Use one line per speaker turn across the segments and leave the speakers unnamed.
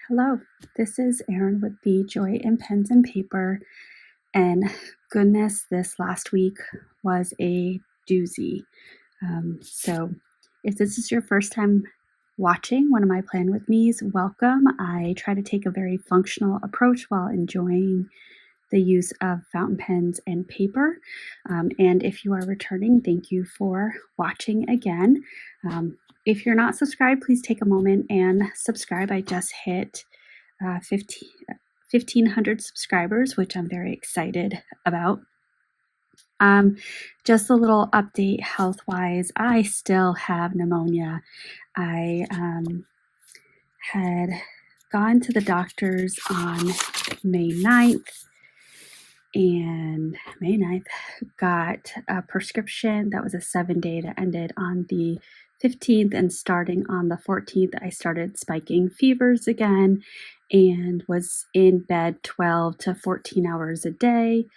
Hello, this is Erin with the Joy in Pens and Paper. And goodness, this last week was a doozy. So, if this is your first time watching one of my Plan With Me's, welcome. I try to take a very functional approach while enjoying the use of fountain pens and paper. And if you are returning, thank you for watching again. If you're not subscribed, please take a moment and subscribe. I just hit 1,500 subscribers, which I'm very excited about. Just a little update health-wise, I still have pneumonia. I had gone to the doctors on May 9th, and May 9th got a prescription that was a 7-day that ended on the 15th, and starting on the 14th I started spiking fevers again and was in bed 12 to 14 hours a day.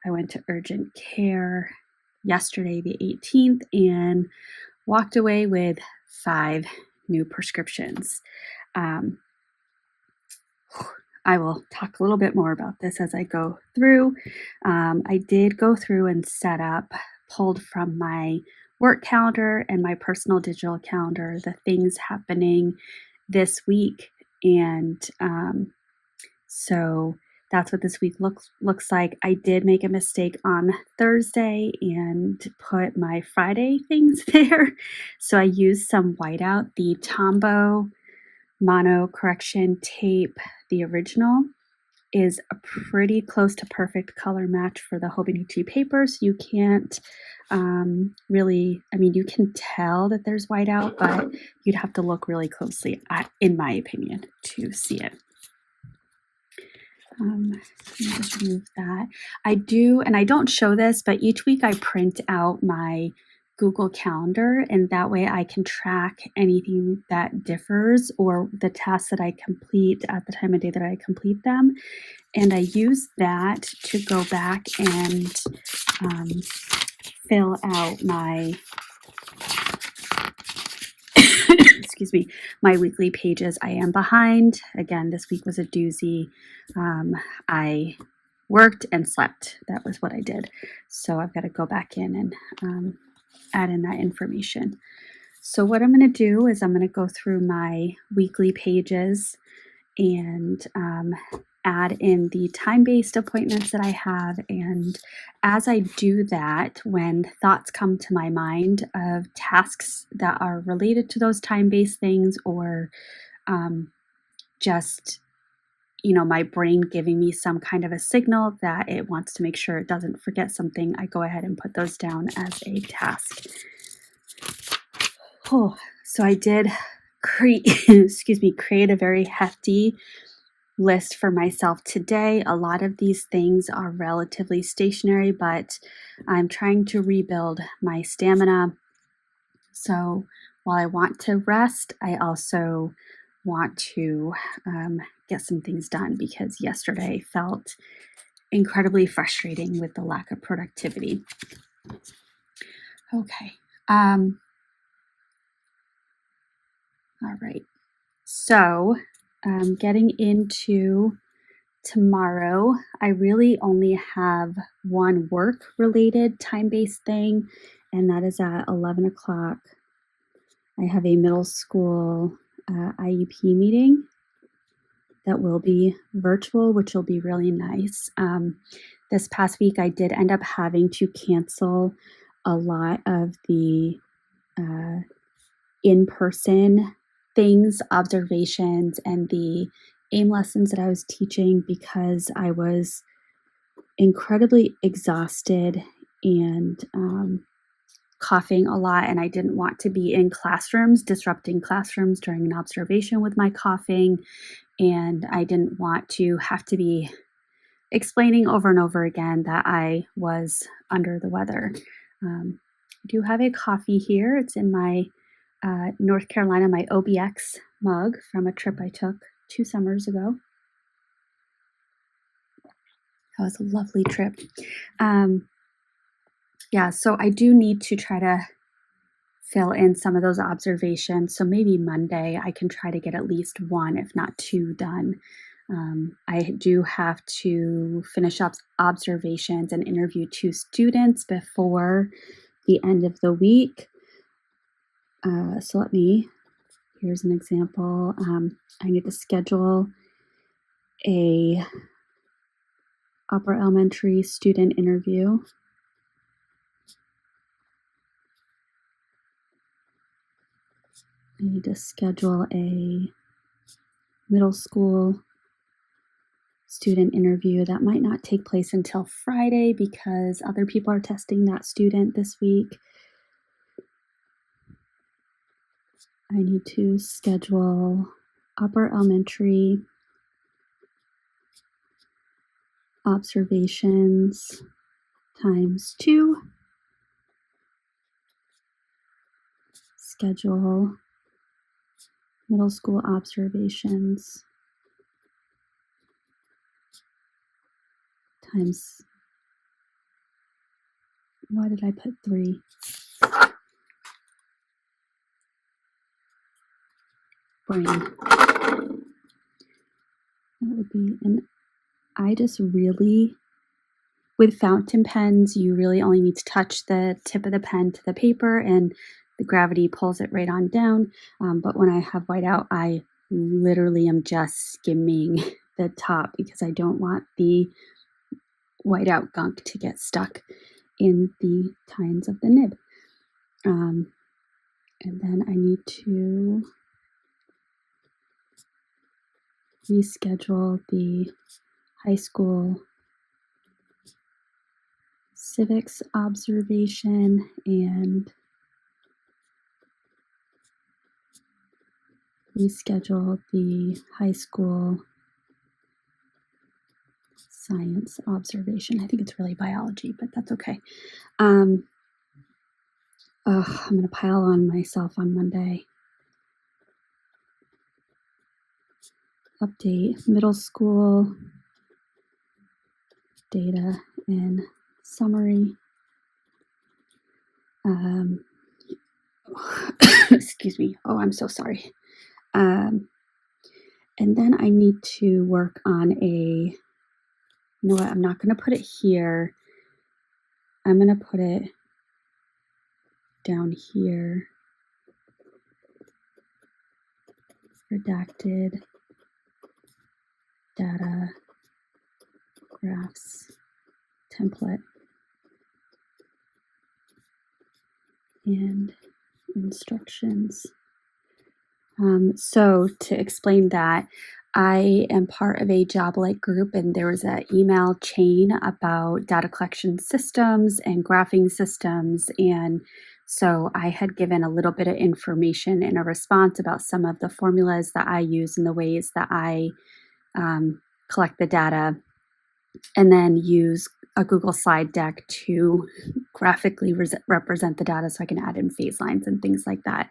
I went to urgent care yesterday the 18th and walked away with 5 new prescriptions. I will talk a little bit more about this as I go through. I did go through and pulled from my work calendar and my personal digital calendar, the things happening this week. And so that's what this week looks like. I did make a mistake on Thursday and put my Friday things there. So I used some whiteout, the Tombow mono correction tape. The original is a pretty close to perfect color match for the Hobonichi paper, so you can't really, you can tell that there's whiteout, but you'd have to look really closely, in my opinion, to see it. Let me just remove that. I do, and I don't show this, but each week I print out my Google Calendar, and that way I can track anything that differs or the tasks that I complete at the time of day that I complete them. And I use that to go back and fill out my excuse me, my weekly pages. I am behind. Again, this week was a doozy. I worked and slept. That was what I did. So I've got to go back in and add in that information. So what I'm going to do is I'm going to go through my weekly pages and add in the time-based appointments that I have. And as I do that, when thoughts come to my mind of tasks that are related to those time-based things, or just my brain giving me some kind of a signal that it wants to make sure it doesn't forget something, I go ahead and put those down as a task. So I did create a very hefty list for myself today. A lot of these things are relatively stationary, but I'm trying to rebuild my stamina. So while I want to rest, I also want to get some things done, because yesterday felt incredibly frustrating with the lack of productivity. Okay. All right. So getting into tomorrow, I really only have one work-related time-based thing, and that is at 11 o'clock. I have a middle school IEP meeting that will be virtual, which will be really nice. This past week, I did end up having to cancel a lot of the in-person things, observations, and the AIM lessons that I was teaching, because I was incredibly exhausted and coughing a lot, and I didn't want to be in classrooms, disrupting classrooms during an observation with my coughing, and I didn't want to have to be explaining over and over again that I was under the weather. I do have a coffee here. It's in my North Carolina, my OBX mug from a trip I took 2 summers ago. That was a lovely trip. So I do need to try to fill in some of those observations. So maybe Monday I can try to get at least one, if not two, done. I do have to finish up observations and interview two students before the end of the week. So here's an example. I need to schedule a upper elementary student interview. I need to schedule a middle school student interview. That might not take place until Friday because other people are testing that student this week. I need to schedule upper elementary observations times 2. Schedule middle school observations times, why did I put 3? Brain. That would be, and I just really, with fountain pens, you really only need to touch the tip of the pen to the paper and the gravity pulls it right on down. But when I have whiteout, I literally am just skimming the top because I don't want the whiteout gunk to get stuck in the tines of the nib. And then I need to reschedule the high school civics observation and reschedule the high school science observation. I think it's really biology, but that's okay. I'm going to pile on myself on Monday. Update middle school data and summary. Excuse me. Oh, I'm so sorry. And then I need to work on you know what, I'm not going to put it here. I'm going to put it down here. Redacted data graphs template and instructions. So to explain that, I am part of a job-like group, and there was an email chain about data collection systems and graphing systems. And so I had given a little bit of information in a response about some of the formulas that I use and the ways that I collect the data, and then use a Google slide deck to graphically represent the data so I can add in phase lines and things like that.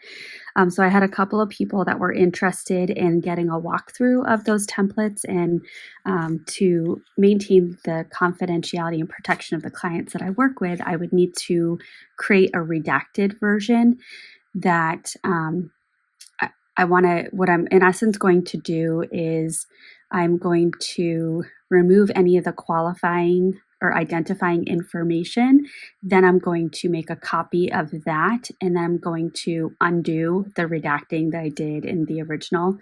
So I had a couple of people that were interested in getting a walkthrough of those templates, and to maintain the confidentiality and protection of the clients that I work with, I would need to create a redacted version that what I'm in essence going to do is I'm going to remove any of the qualifying or identifying information. Then I'm going to make a copy of that, and then I'm going to undo the redacting that I did in the original.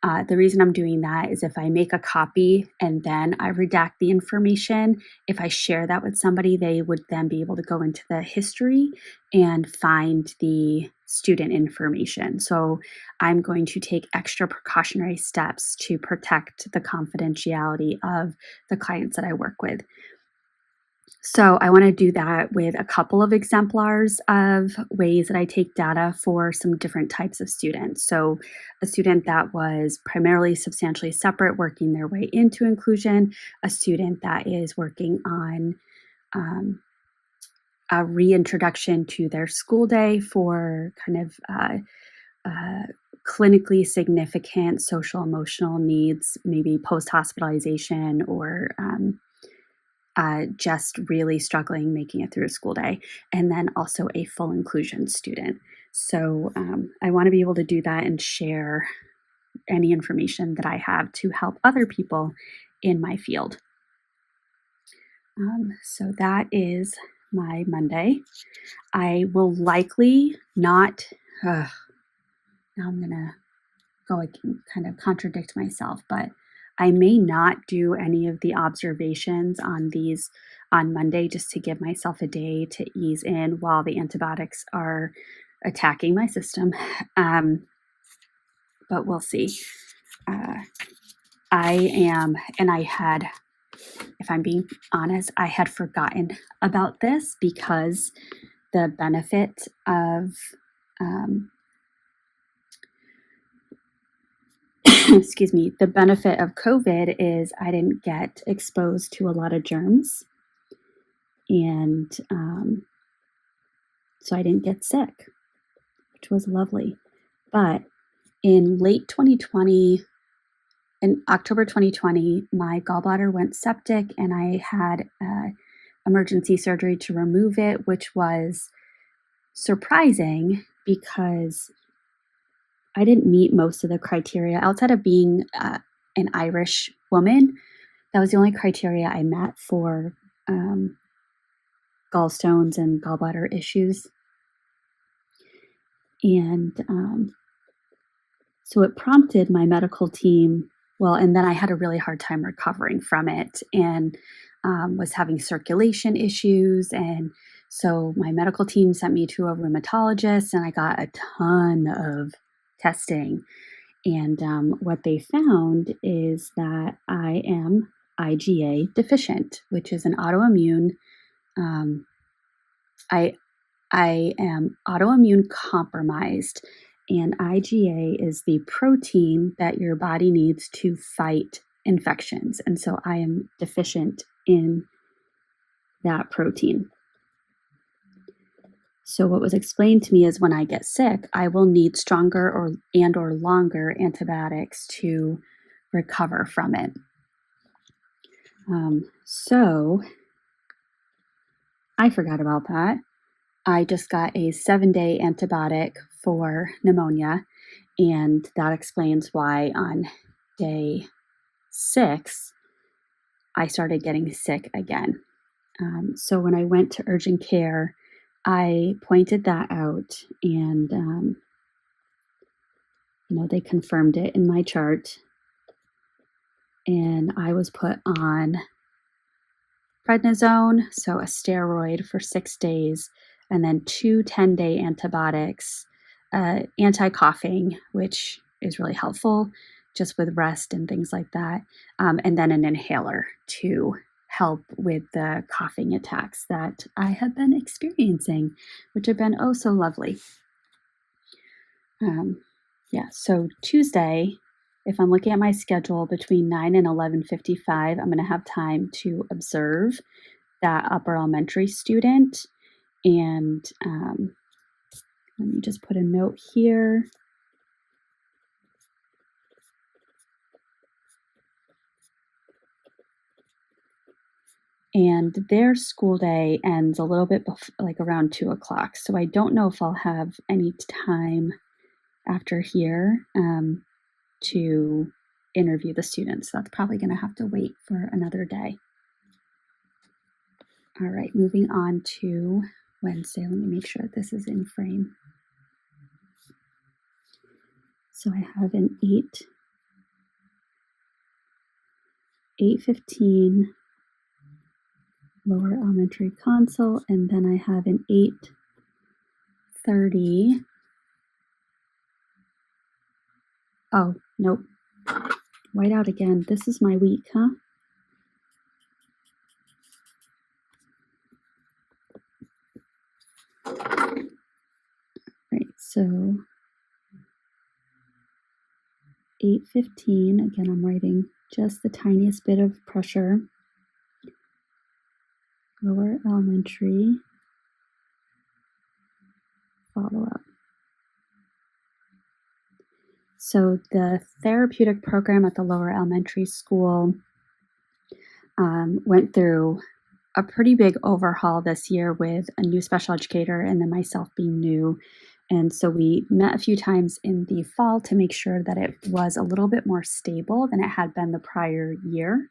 The reason I'm doing that is if I make a copy and then I redact the information, if I share that with somebody, they would then be able to go into the history and find the student information. So I'm going to take extra precautionary steps to protect the confidentiality of the clients that I work with. So I want to do that with a couple of exemplars of ways that I take data for some different types of students. So a student that was primarily substantially separate, working their way into inclusion, a student that is working on a reintroduction to their school day for kind of clinically significant social emotional needs, maybe post-hospitalization or just really struggling making it through a school day, and then also a full inclusion student. So I want to be able to do that and share any information that I have to help other people in my field. So that is my Monday. I will likely not. Now I'm gonna go and kind of contradict myself, but I may not do any of the observations on these on Monday just to give myself a day to ease in while the antibiotics are attacking my system. But we'll see. Uh, I am, and I had, if I'm being honest, I had forgotten about this because the benefit of, excuse me, the benefit of COVID is I didn't get exposed to a lot of germs. And so I didn't get sick, which was lovely. But in late 2020, in October 2020, my gallbladder went septic and I had emergency surgery to remove it, which was surprising because I didn't meet most of the criteria outside of being an Irish woman. That was the only criteria I met for gallstones and gallbladder issues. And so it prompted my medical team. Well, and then I had a really hard time recovering from it and was having circulation issues. And so my medical team sent me to a rheumatologist and I got a ton of testing. And what they found is that I am IgA deficient, which is an autoimmune. I am autoimmune compromised, and IgA is the protein that your body needs to fight infections. And so I am deficient in that protein. So what was explained to me is when I get sick, I will need stronger or longer antibiotics to recover from it. So I forgot about that. I just got a 7-day antibiotic for pneumonia, and that explains why on day 6, I started getting sick again. So when I went to urgent care, I pointed that out, and they confirmed it in my chart, and I was put on prednisone, so a steroid for 6 days, and then 2 10-day antibiotics, anti-coughing, which is really helpful just with rest and things like that, and then an inhaler to help with the coughing attacks that I have been experiencing, which have been oh so lovely. So Tuesday, if I'm looking at my schedule between 9 and 11:55, I'm going to have time to observe that upper elementary student. And let me just put a note here. And their school day ends a little bit like around 2 o'clock. So I don't know if I'll have any time after here to interview the students. So that's probably going to have to wait for another day. All right, moving on to Wednesday. Let me make sure this is in frame. So I have an 8:15 lower elementary consult, and then I have an 8:30. Oh, nope. White out again. This is my week, huh? Right, so 8:15, again, I'm writing just the tiniest bit of pressure. Lower elementary follow-up. So the therapeutic program at the lower elementary school went through a pretty big overhaul this year with a new special educator and then myself being new. And so we met a few times in the fall to make sure that it was a little bit more stable than it had been the prior year.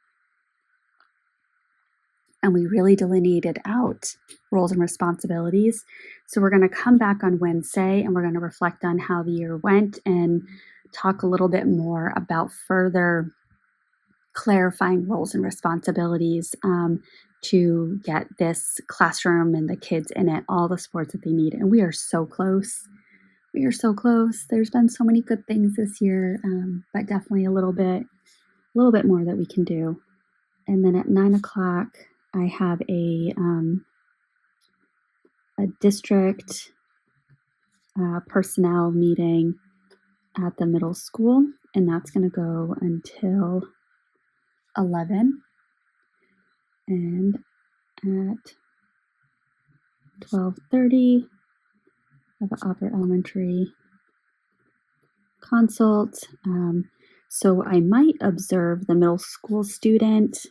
And we really delineated out roles and responsibilities. So we're going to come back on Wednesday and we're going to reflect on how the year went and talk a little bit more about further clarifying roles and responsibilities to get this classroom and the kids in it all the sports that they need. And we are so close. We are so close. There's been so many good things this year, but definitely a little bit more that we can do. And then at 9:00, I have a district personnel meeting at the middle school, and that's going to go until 11. And at 12:30, I have an upper elementary consult. So I might observe the middle school student.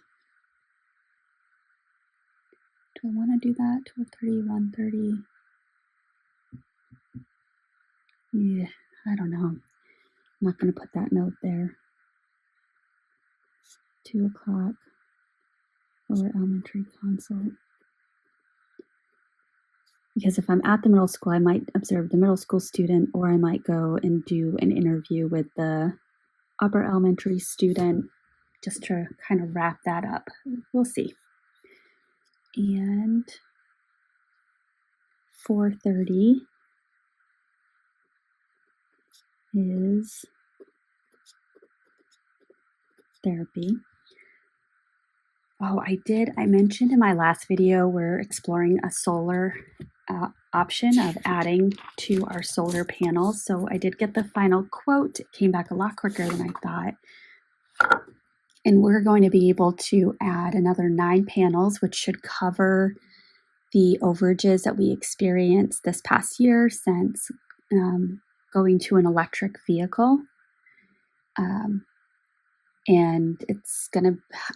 Do I want to do that? 12:30, 1:30. Yeah, I don't know. I'm not going to put that note there. 2:00, lower elementary consult. Because if I'm at the middle school, I might observe the middle school student, or I might go and do an interview with the upper elementary student just to kind of wrap that up. We'll see. And 4:30 is therapy. Oh, I mentioned in my last video, we're exploring a solar option of adding to our solar panels. So I did get the final quote. It came back a lot quicker than I thought. And we're going to be able to add another 9 panels, which should cover the overages that we experienced this past year since going to an electric vehicle. And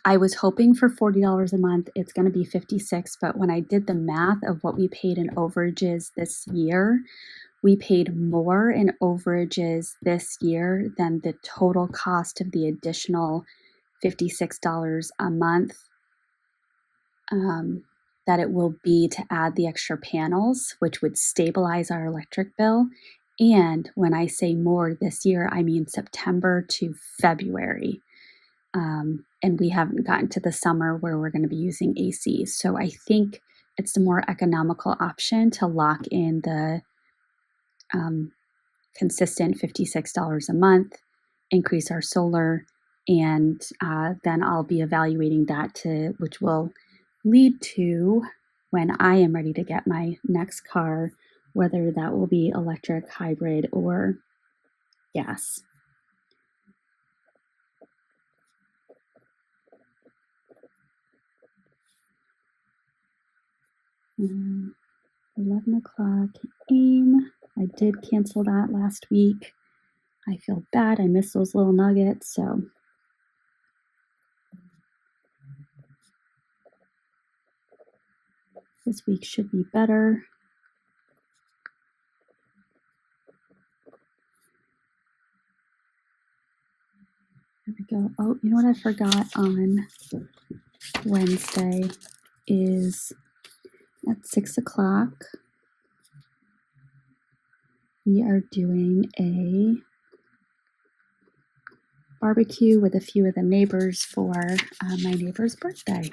I was hoping for $40 a month. It's going to be $56. But when I did the math of what we paid in overages this year, we paid more in overages this year than the total cost of the additional $56 a month that it will be to add the extra panels, which would stabilize our electric bill. And when I say more this year, I mean September to February. And we haven't gotten to the summer where we're going to be using AC. So I think it's the more economical option to lock in the consistent $56 a month, increase our solar, and then I'll be evaluating that which will lead to when I am ready to get my next car, whether that will be electric, hybrid, or gas. Um, 11:00 AIM. I did cancel that last week. I feel bad. I missed those little nuggets. So this week should be better. There we go. Oh, you know what I forgot on Wednesday is at 6:00. We are doing a barbecue with a few of the neighbors for my neighbor's birthday.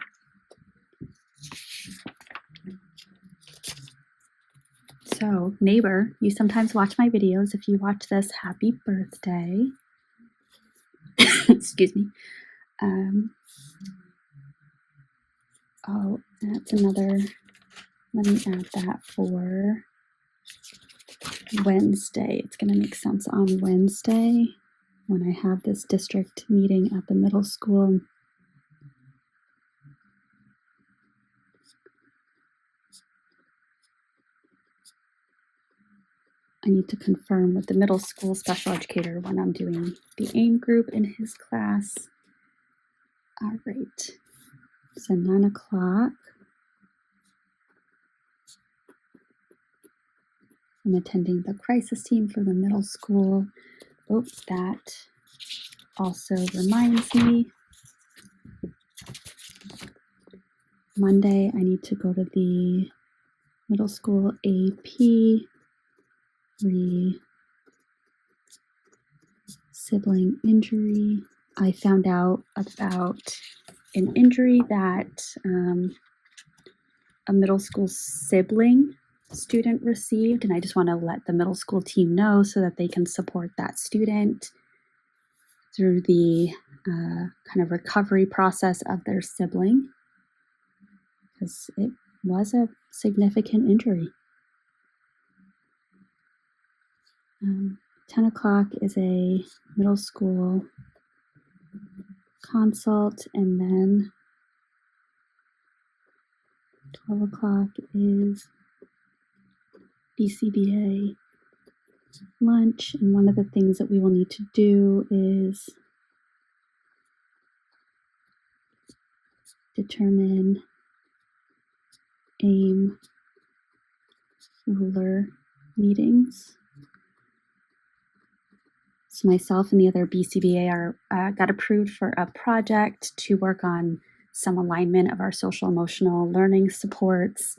So, neighbor, you sometimes watch my videos. If you watch this, happy birthday. Excuse me. Oh, that's another. Let me add that for Wednesday. It's going to make sense on Wednesday when I have this district meeting at the middle school. I need to confirm with the middle school special educator when I'm doing the AIM group in his class. All right. So 9:00. I'm attending the crisis team for the middle school. Oh, that also reminds me. Monday, I need to go to the middle school AP sibling injury. I found out about an injury that a middle school sibling student received, and I just want to let the middle school team know so that they can support that student through the kind of recovery process of their sibling, because it was a significant injury. 10 o'clock is a middle school consult, and then 12 o'clock is BCBA lunch. And one of the things that we will need to do is determine AIM ruler meetings. So myself and the other BCBA got approved for a project to work on some alignment of our social emotional learning supports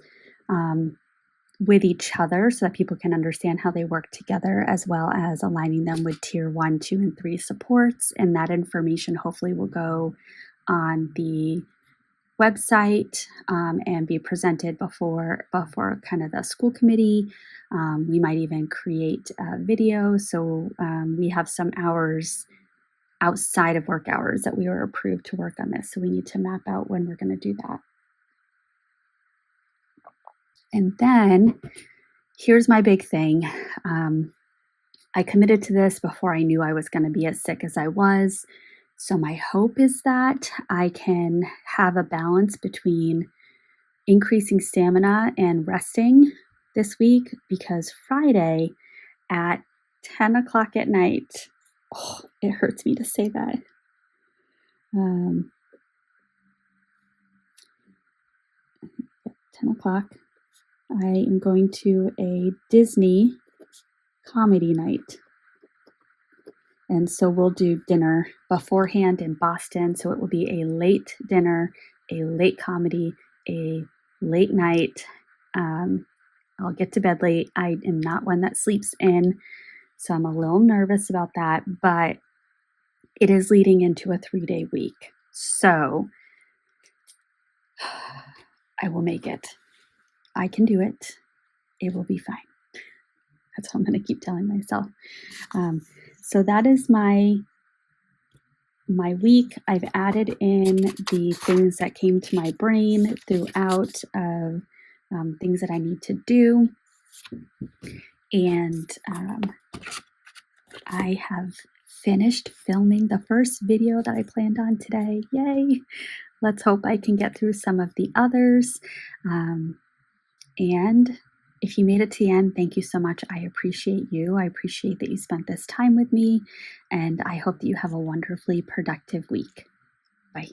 with each other so that people can understand how they work together, as well as aligning them with tier 1, 2, and 3 supports. And that information hopefully will go on the website and be presented before kind of the school committee. We might even create a video. So we have some hours outside of work hours that we were approved to work on this. So we need to map out when we're going to do that. And then here's my big thing. I committed to this before I knew I was going to be as sick as I was. So my hope is that I can have a balance between increasing stamina and resting this week, because Friday at 10 o'clock at night, it hurts me to say that. 10 o'clock, I am going to a Disney comedy night. And so we'll do dinner beforehand in Boston. So it will be a late dinner, a late comedy, a late night. I'll get to bed late. I am not one that sleeps in, so I'm a little nervous about that, but it is leading into a 3-day week. So I will make it. I can do it. It will be fine. That's what I'm going to keep telling myself. So that is my week. I've added in the things that came to my brain throughout of things that I need to do. And I have finished filming the first video that I planned on today. Yay! Let's hope I can get through some of the others. And if you made it to the end, thank you so much. I appreciate you. I appreciate that you spent this time with me, and I hope that you have a wonderfully productive week. Bye.